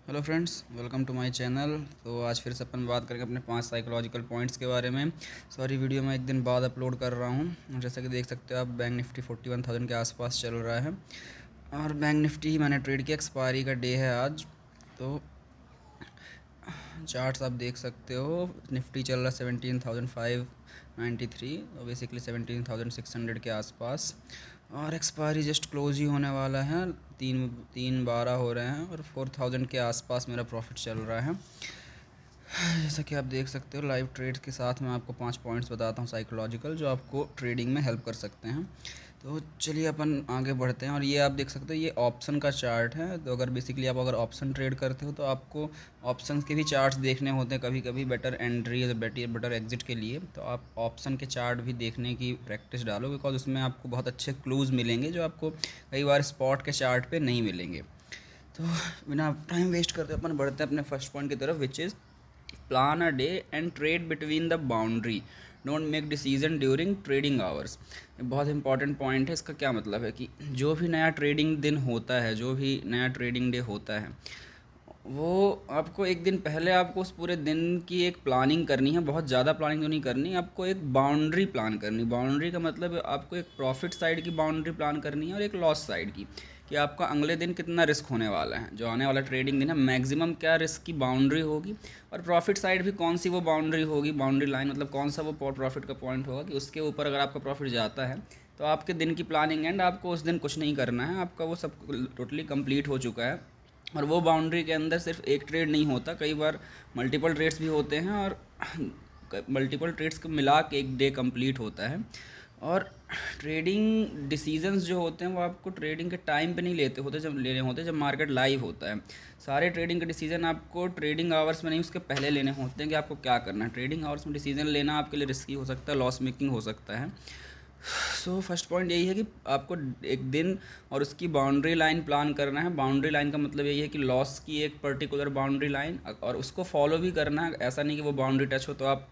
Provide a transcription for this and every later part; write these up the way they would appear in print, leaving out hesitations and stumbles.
Hello friends, welcome to my channel. तो आज फिर से अपन बात करेंगे अपने 5 साइकोलॉजिकल पॉइंट्स के बारे में। सॉरी, वीडियो मैं एक दिन बाद अपलोड कर रहा हूँ। जैसा कि देख सकते हो आप, बैंक निफ्टी 41,000 के आसपास चल रहा है और बैंक निफ्टी ही मैंने ट्रेड किया। एक्सपायरी का डे है आज। तो चार्ट्स आप देख सकते हो, निफ्टी चल रहा है 17,593 और बेसिकली 17,600 के आसपास। और एक्सपायरी जस्ट क्लोज ही होने वाला है, 3:12 हो रहे हैं और 4,000 के आसपास मेरा प्रॉफिट चल रहा है। जैसा कि आप देख सकते हो, लाइव ट्रेड के साथ मैं आपको 5 पॉइंट्स बताता हूँ साइकोलॉजिकल, जो आपको ट्रेडिंग में हेल्प कर सकते हैं। तो चलिए अपन आगे बढ़ते हैं। और ये आप देख सकते हो, ये ऑप्शन का चार्ट है। तो अगर बेसिकली आप अगर ऑप्शन ट्रेड करते हो तो आपको ऑप्शन के भी चार्ट्स देखने होते हैं कभी कभी, बेटर एंट्री या बेटर एग्जिट के लिए। तो आप ऑप्शन के चार्ट भी देखने की प्रैक्टिस डालो, बिकॉज उसमें आपको बहुत अच्छे क्लूज़ मिलेंगे जो आपको कई बार स्पॉट के चार्ट पे नहीं मिलेंगे। तो बिना टाइम वेस्ट करते अपन बढ़ते हैं अपने फर्स्ट पॉइंट की तरफ, which is plan a day and trade between the boundary, don't make decision during trading hours. ये बहुत इंपॉर्टेंट पॉइंट है। इसका क्या मतलब है कि जो भी नया ट्रेडिंग दिन होता है, जो भी नया ट्रेडिंग डे होता है, वो आपको एक दिन पहले आपको उस पूरे दिन की एक प्लानिंग करनी है। बहुत ज़्यादा प्लानिंग तो नहीं करनी, आपको एक बाउंड्री प्लान करनी। बाउंड्री का मतलब आपको एक प्रॉफिट साइड की बाउंड्री प्लान करनी है और एक लॉस साइड की, कि आपका अगले दिन कितना रिस्क होने वाला है। जो आने वाला ट्रेडिंग दिन है, मैक्सिमम क्या रिस्क की बाउंड्री होगी, और प्रॉफिट साइड भी कौन सी वो बाउंड्री होगी, बाउंड्री लाइन मतलब कौन सा वो प्रॉफिट का पॉइंट होगा कि उसके ऊपर अगर आपका प्रॉफिट जाता है तो आपके दिन की प्लानिंग एंड आपको उस दिन कुछ नहीं करना है, आपका वो सब टोटली कंप्लीट हो चुका है। और वो बाउंड्री के अंदर सिर्फ एक ट्रेड नहीं होता, कई बार मल्टीपल ट्रेड्स भी होते हैं और मल्टीपल ट्रेड्स को मिला के एक डे कंप्लीट होता है। और ट्रेडिंग डिसीजंस जो होते हैं वो आपको ट्रेडिंग के टाइम पे नहीं लेते होते, जब लेने होते जब मार्केट लाइव होता है। सारे ट्रेडिंग के डिसीजन आपको ट्रेडिंग आवर्स में नहीं, उसके पहले लेने होते हैं कि आपको क्या करना है। ट्रेडिंग आवर्स में डिसीजन लेना आपके लिए रिस्की हो सकता है, लॉस मेकिंग हो सकता है। फर्स्ट पॉइंट यही है कि आपको एक दिन और उसकी बाउंड्री लाइन प्लान करना है। बाउंड्री लाइन का मतलब यही है कि लॉस की एक पर्टिकुलर बाउंड्री लाइन, और उसको फॉलो भी करना है। ऐसा नहीं कि वो बाउंड्री टच हो तो आप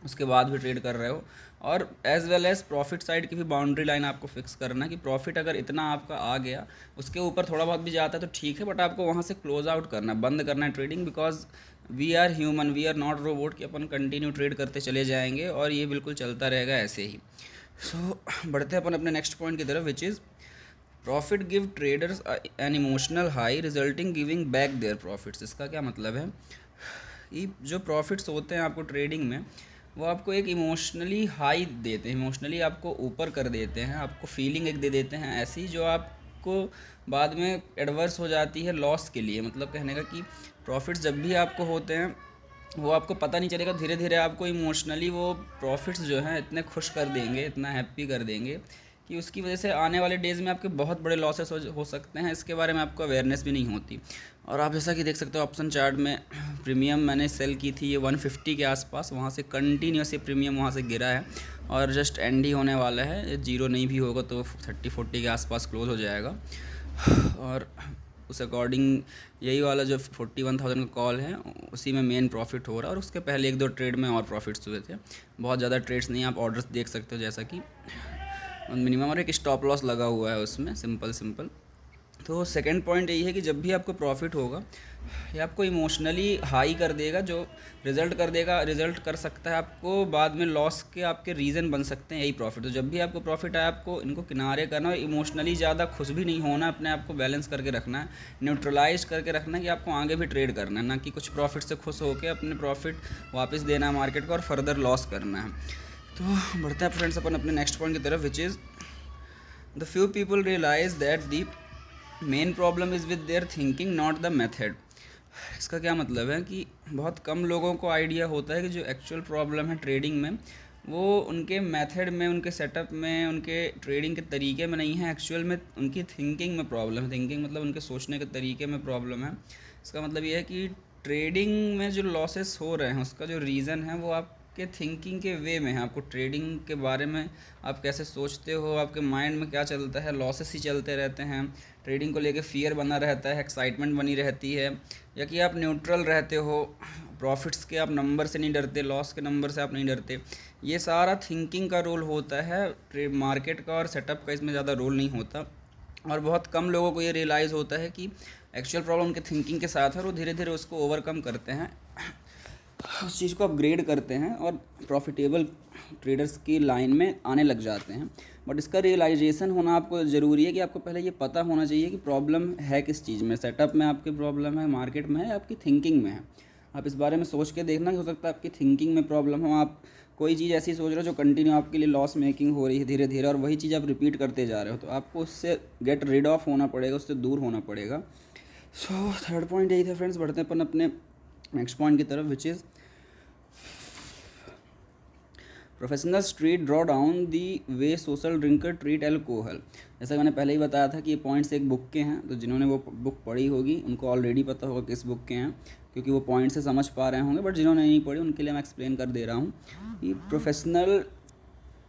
उसके बाद भी ट्रेड कर रहे हो। और as well as profit side की भी बाउंड्री लाइन आपको फिक्स करना है कि प्रॉफिट अगर इतना आपका आ गया, उसके ऊपर थोड़ा बहुत भी जाता है तो ठीक है, बट आपको वहाँ से क्लोज आउट करना है, बंद करना है trading. Because we are human, we are not robot कि अपन कंटिन्यू ट्रेड करते चले जाएंगे और ये बिल्कुल चलता रहेगा ऐसे ही। बढ़ते हैं अपन अपने नेक्स्ट पॉइंट की तरफ, which is profit give traders an emotional high resulting giving back their profits. इसका क्या मतलब है कि जो प्रॉफिट्स होते हैं आपको ट्रेडिंग में, वो आपको एक इमोशनली हाई देते हैं, इमोशनली आपको ऊपर कर देते हैं, आपको फीलिंग एक दे देते हैं ऐसी जो आपको बाद में एडवर्स हो जाती है लॉस के लिए। मतलब कहने का कि प्रॉफिट्स जब भी आपको होते हैं वो आपको पता नहीं चलेगा, धीरे धीरे आपको इमोशनली वो प्रॉफिट्स जो हैं इतने खुश कर देंगे, इतना हैप्पी कर देंगे कि उसकी वजह से आने वाले डेज़ में आपके बहुत बड़े लॉसेस हो सकते हैं। इसके बारे में आपको अवेयरनेस भी नहीं होती। और आप जैसा कि देख सकते हो ऑप्शन चार्ट में, प्रीमियम मैंने सेल की थी ये 150 के आसपास, वहाँ से कंटिन्यूसली प्रीमियम वहाँ से गिरा है और जस्ट एंड ही होने वाला है। जीरो नहीं भी होगा तो 30-40 के आसपास क्लोज हो जाएगा। और उस अकॉर्डिंग यही वाला जो 41,000 का कॉल है उसी में मेन प्रॉफिट हो रहा है। और उसके पहले एक दो ट्रेड में और प्रॉफिट्स हुए थे, बहुत ज़्यादा ट्रेड्स नहीं। आप ऑर्डर्स देख सकते हो जैसा कि मिनिमम, और एक स्टॉप लॉस लगा हुआ है उसमें, सिंपल सिंपल। तो सेकंड पॉइंट यही है कि जब भी आपको प्रॉफिट होगा, ये आपको इमोशनली हाई कर देगा, जो रिजल्ट कर सकता है आपको बाद में लॉस के, आपके रीज़न बन सकते हैं यही प्रॉफिट। तो जब भी आपको प्रॉफिट आए, आपको इनको किनारे करना और इमोशनली ज़्यादा खुश भी नहीं होना, अपने आप को बैलेंस करके रखना है, न्यूट्रलाइज करके रखना है कि आपको आगे भी ट्रेड करना है, ना कि कुछ प्रॉफिट से खुश होकर अपने प्रॉफिट वापस देना है मार्केट को और फर्दर लॉस करना है। तो बढ़ते हैं फ्रेंड्स अपन अपने नेक्स्ट पॉइंट की तरफ, which is the few people realize that the main problem is with their thinking not the method. इसका क्या मतलब है कि बहुत कम लोगों को आइडिया होता है कि जो एक्चुअल प्रॉब्लम है ट्रेडिंग में, वो उनके मेथड में, उनके सेटअप में, उनके ट्रेडिंग के तरीके में नहीं है। एक्चुअल में उनकी थिंकिंग में प्रॉब्लम है। थिंकिंग मतलब उनके सोचने के तरीके में प्रॉब्लम है। इसका मतलब ये है कि ट्रेडिंग में जो लॉसेस हो रहे हैं उसका जो रीज़न है वो आपके थिंकिंग के वे में है। आपको ट्रेडिंग के बारे में आप कैसे सोचते हो, आपके माइंड में क्या चलता है, लॉसेस ही चलते रहते हैं, ट्रेडिंग को लेके फियर बना रहता है, एक्साइटमेंट बनी रहती है, या कि आप न्यूट्रल रहते हो, प्रॉफिट्स के आप नंबर से नहीं डरते, लॉस के नंबर से आप नहीं डरते। ये सारा थिंकिंग का रोल होता है, मार्केट का और सेटअप का इसमें ज़्यादा रोल नहीं होता। और बहुत कम लोगों को ये रियलाइज़ होता है कि एक्चुअल प्रॉब्लम उनके थिंकिंग के साथ है और वो धीरे धीरे उसको ओवरकम करते हैं, उस चीज़ को अपग्रेड करते हैं और प्रॉफिटेबल ट्रेडर्स की लाइन में आने लग जाते हैं। बट इसका रियलाइजेशन होना आपको ज़रूरी है कि आपको पहले ये पता होना चाहिए कि प्रॉब्लम है किस चीज़ में, सेटअप में आपकी प्रॉब्लम है, मार्केट में है, आपकी थिंकिंग में है। आप इस बारे में सोच के देखना कि हो सकता है आपकी थिंकिंग में प्रॉब्लम हो, आप कोई चीज़ ऐसी सोच रहे हो जो कंटिन्यू आपके लिए लॉस मेकिंग हो रही है धीरे धीरे, और वही चीज़ आप रिपीट करते जा रहे हो, तो आपको उससे गेट रिड ऑफ होना पड़ेगा, उससे दूर होना पड़ेगा। सो थर्ड पॉइंट यही था फ्रेंड्स। बढ़ते हैं अपन अपने नेक्स्ट पॉइंट की तरफ, which is professional street draw down the way social drinker treat alcohol. जैसा मैंने पहले ही बताया था कि ये पॉइंट्स एक बुक के हैं, तो जिन्होंने वो बुक पढ़ी होगी उनको ऑलरेडी पता होगा किस बुक के हैं, क्योंकि वो पॉइंट से समझ पा रहे होंगे। बट जिन्होंने नहीं पढ़ी उनके लिए मैं एक्सप्लेन कर दे रहा हूँ कि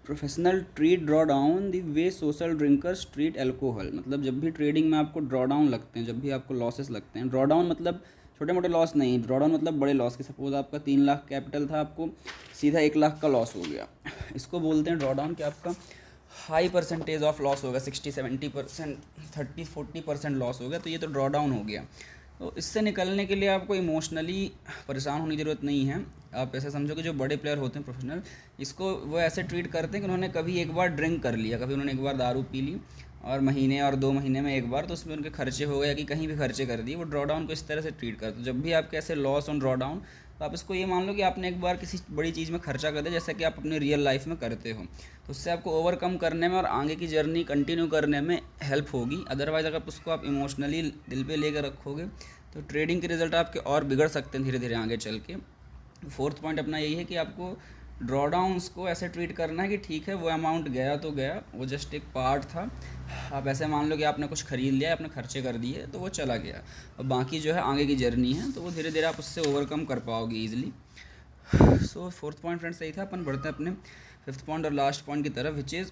professional treat draw down the way social drinkers treat alcohol. मतलब जब भी ट्रेडिंग में आपको ड्रॉ डाउन लगते हैं, जब भी आपको लॉसेस लगते हैं, ड्रॉ डाउन मतलब छोटे मोटे लॉस नहीं, ड्रॉ डाउन मतलब बड़े लॉस की। सपोज आपका 3 लाख कैपिटल था, आपको सीधा 1 लाख का लॉस हो गया, इसको बोलते हैं ड्रॉ डाउन। कि आपका हाई परसेंटेज ऑफ लॉस होगा, 60-70%, 30-40% लॉस हो गया, तो ये तो ड्रॉ डाउन हो गया। तो इससे निकलने के लिए आपको इमोशनली परेशान होने की ज़रूरत नहीं है। आप ऐसे समझो कि जो बड़े प्लेयर होते हैं प्रोफेशनल, इसको वो ऐसे ट्रीट करते हैं कि उन्होंने कभी एक बार ड्रिंक कर लिया, कभी उन्होंने एक बार दारू पी ली, और महीने और 2 महीने में एक बार, तो उसमें उनके खर्चे हो गए या कि कहीं भी खर्चे कर दिए, वो ड्रॉ डाउन को इस तरह से ट्रीट करते हैं। जब भी आपके ऐसे लॉस ऑन ड्रॉ डाउन, तो आप इसको ये मान लो कि आपने एक बार किसी बड़ी चीज़ में खर्चा कर दिया, जैसा कि आप अपने रियल लाइफ में करते हो, तो उससे आपको ओवरकम करने में और आगे की जर्नी कंटिन्यू करने में हेल्प होगी। अदरवाइज़ अगर उसको आप इमोशनली दिल पे लेकर रखोगे तो ट्रेडिंग के रिजल्ट आपके और बिगड़ सकते हैं धीरे धीरे आगे चल के। फोर्थ पॉइंट अपना यही है कि आपको ड्रॉ डाउन्स को ऐसे ट्रीट करना है कि ठीक है, वो अमाउंट गया तो गया, वो जस्ट एक पार्ट था। आप ऐसे मान लो कि आपने कुछ ख़रीद लिया, आपने खर्चे कर दिए, तो वो चला गया, और बाकी जो है आगे की जर्नी है, तो वो धीरे धीरे आप उससे ओवरकम कर पाओगे ईजिली। सो फोर्थ पॉइंट फ्रेंड्स सही था। अपन बढ़ते हैं अपने फिफ्थ पॉइंट और लास्ट पॉइंट की तरफ, which is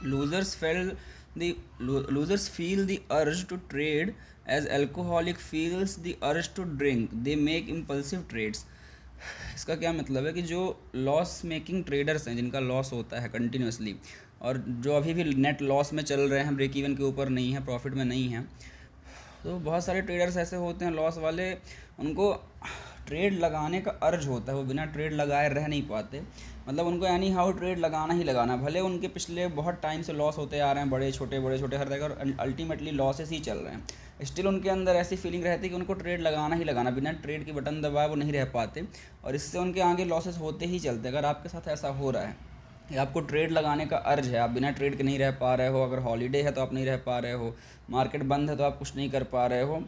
losers feel the urge to trade as alcoholic feels the urge to drink, they make impulsive trades। इसका क्या मतलब है कि जो लॉस मेकिंग ट्रेडर्स हैं, जिनका लॉस होता है कंटिन्यूसली, और जो अभी भी नेट लॉस में चल रहे हैं, ब्रेक इवन के ऊपर नहीं है, प्रॉफिट में नहीं है, तो बहुत सारे ट्रेडर्स ऐसे होते हैं लॉस वाले, उनको ट्रेड लगाने का अर्ज होता है, वो बिना ट्रेड लगाए रह नहीं पाते। मतलब उनको यानी हाउ ट्रेड लगाना ही लगाना, भले उनके पिछले बहुत टाइम से लॉस होते आ रहे हैं, बड़े छोटे हर जगह, और अल्टीमेटली लॉसेस ही चल रहे हैं, स्टिल उनके अंदर ऐसी फीलिंग रहती है कि उनको ट्रेड लगाना ही लगाना, बिना ट्रेड की बटन दबाए वो नहीं रह पाते, और इससे उनके आगे लॉसेस होते ही चलते। अगर आपके साथ ऐसा हो रहा है कि आपको ट्रेड लगाने का अर्ज है, आप बिना ट्रेड के नहीं रह पा रहे हो, अगर हॉलीडे है तो आप नहीं रह पा रहे हो, मार्केट बंद है तो आप कुछ नहीं कर पा रहे हो,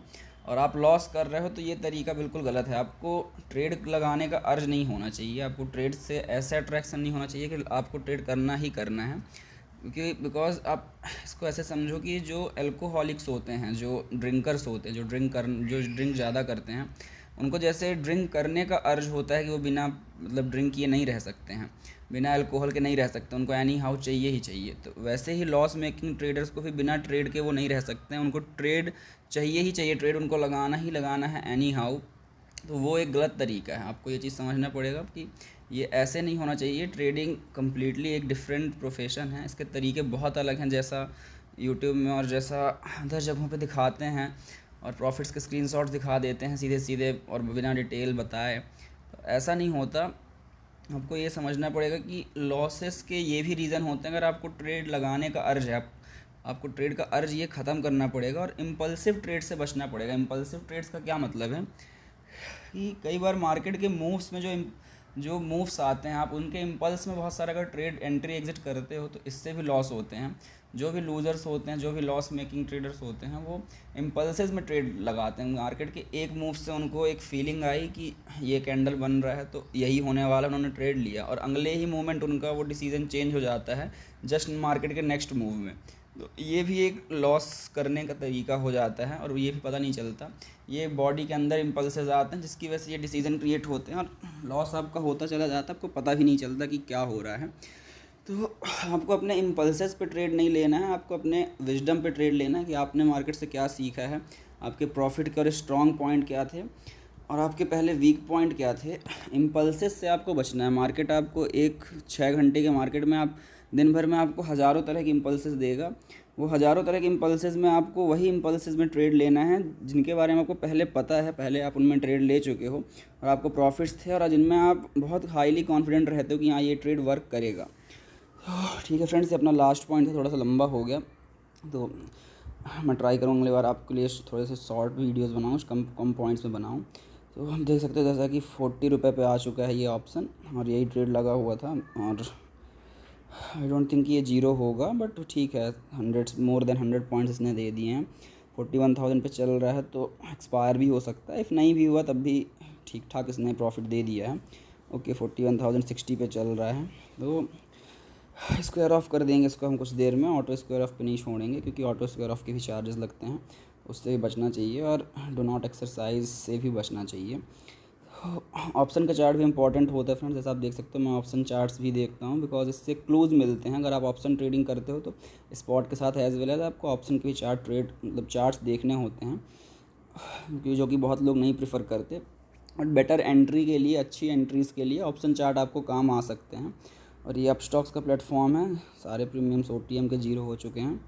और आप लॉस कर रहे हो, तो ये तरीका बिल्कुल गलत है। आपको ट्रेड लगाने का अर्ज नहीं होना चाहिए, आपको ट्रेड से ऐसा अट्रैक्शन नहीं होना चाहिए कि आपको ट्रेड करना ही करना है। क्योंकि बिकॉज आप इसको ऐसे समझो कि जो एल्कोहलिक्स होते हैं, जो ड्रिंकर्स होते हैं, जो ड्रिंक ज़्यादा करते हैं, उनको जैसे ड्रिंक करने का अर्ज होता है कि वो बिना मतलब ड्रिंक किए नहीं रह सकते हैं, बिना अल्कोहल के नहीं रह सकते, उनको एनी हाउ चाहिए ही चाहिए। तो वैसे ही लॉस मेकिंग ट्रेडर्स को भी बिना ट्रेड के वो नहीं रह सकते हैं, उनको ट्रेड चाहिए ही चाहिए, ट्रेड उनको लगाना ही लगाना है एनी हाउ। तो वो एक गलत तरीका है, आपको ये चीज़ समझना पड़ेगा कि ये ऐसे नहीं होना चाहिए। ट्रेडिंग कम्प्लीटली एक डिफरेंट प्रोफेशन है, इसके तरीके बहुत अलग हैं, जैसा यूट्यूब में और जैसा अदर जगहों पे दिखाते हैं, और प्रॉफिट्स के स्क्रीनशॉट्स दिखा देते हैं सीधे सीधे और बिना डिटेल बताए, तो ऐसा नहीं होता। आपको ये समझना पड़ेगा कि लॉसेस के ये भी रीज़न होते हैं। अगर आपको ट्रेड लगाने का अर्ज है, आपको ट्रेड का अर्ज ये ख़त्म करना पड़ेगा, और इम्पल्सिव ट्रेड से बचना पड़ेगा। इम्पल्सिव ट्रेड्स का क्या मतलब है कि कई बार मार्केट के मूव्स में जो मूव्स आते हैं, आप उनके इम्पल्स में बहुत सारा अगर ट्रेड एंट्री एग्जिट करते हो, तो इससे भी लॉस होते हैं। जो भी लूज़र्स होते हैं, जो भी लॉस मेकिंग ट्रेडर्स होते हैं, वो इम्पल्सेस में ट्रेड लगाते हैं। मार्केट के एक मूव से उनको एक फीलिंग आई कि ये कैंडल बन रहा है तो यही होने वाला, उन्होंने ट्रेड लिया, और अगले ही मोमेंट उनका वो डिसीजन चेंज हो जाता है जस्ट मार्केट के नेक्स्ट मूव में। तो ये भी एक लॉस करने का तरीका हो जाता है, और ये भी पता नहीं चलता। ये बॉडी के अंदर इम्पल्सेस आते हैं, जिसकी वजह से ये डिसीजन क्रिएट होते हैं, और लॉस आपका होता चला जाता है, आपको पता भी नहीं चलता कि क्या हो रहा है। तो आपको अपने इम्पल्सेस पे ट्रेड नहीं लेना है, आपको अपने विजडम पे ट्रेड लेना है कि आपने मार्केट से क्या सीखा है, आपके प्रॉफिट के और स्ट्रॉन्ग पॉइंट क्या थे, और आपके पहले वीक पॉइंट क्या थे। इम्पल्सेस से आपको बचना है। मार्केट आपको 6 घंटे के मार्केट में आप दिन भर में आपको हज़ारों तरह के इम्पल्सेस देगा। वो हज़ारों तरह के इम्पल्सेस में आपको वही इम्पल्सेस में ट्रेड लेना है जिनके बारे में आपको पहले पता है, पहले आप उनमें ट्रेड ले चुके हो और आपको प्रॉफिट्स थे, और जिनमें आप बहुत हाईली कॉन्फिडेंट रहते हो कि हाँ ये ट्रेड वर्क करेगा। ठीक है फ्रेंड्स, ये अपना लास्ट पॉइंट है, थोड़ा सा लंबा हो गया, तो मैं ट्राई करूँगा अगली बार आपके लिए थोड़े से शॉर्ट वीडियोस बनाऊँ, कम कम पॉइंट्स में बनाऊँ। तो हम देख सकते हैं जैसा कि 40 रुपये पे आ चुका है ये ऑप्शन, और यही ट्रेड लगा हुआ था, और आई डोंट थिंक ये जीरो होगा, बट ठीक है, 100 मोर देन 100 पॉइंट्स इसने दे दिए हैं। 41,000 पे चल रहा है, तो एक्सपायर भी हो सकता है, इफ़ नहीं भी हुआ तब भी ठीक ठाक इसने प्रॉफिट दे दिया है। ओके, 41,060 पे चल रहा है, तो स्क्वायर ऑफ कर देंगे इसको हम कुछ देर में। ऑटो स्क्वायर ऑफ पे नहीं छोड़ेंगे क्योंकि ऑटो स्क्वायर ऑफ के भी चार्जेस लगते हैं, उससे भी बचना चाहिए, और डो नॉट एक्सरसाइज से भी बचना चाहिए। ऑप्शन का चार्ट भी इंपॉर्टेंट होता है फ्रेंड्स, जैसा आप देख सकते हो, मैं ऑप्शन चार्ट्स भी देखता हूँ बिकॉज इससे क्लूज़ मिलते हैं। अगर आप ऑप्शन ट्रेडिंग करते हो तो स्पॉट के साथ एज वेल एज आपको ऑप्शन के भी चार्ट ट्रेड मतलब चार्ट्स देखने होते हैं, जो कि बहुत लोग नहीं प्रेफर करते, बट बेटर एंट्री के लिए, अच्छी एंट्रीज़ के लिए ऑप्शन चार्ट आपको काम आ सकते हैं। और ये अपस्टॉक्स का प्लेटफॉर्म है, सारे प्रीमियम्स OTM के 0 हो चुके हैं।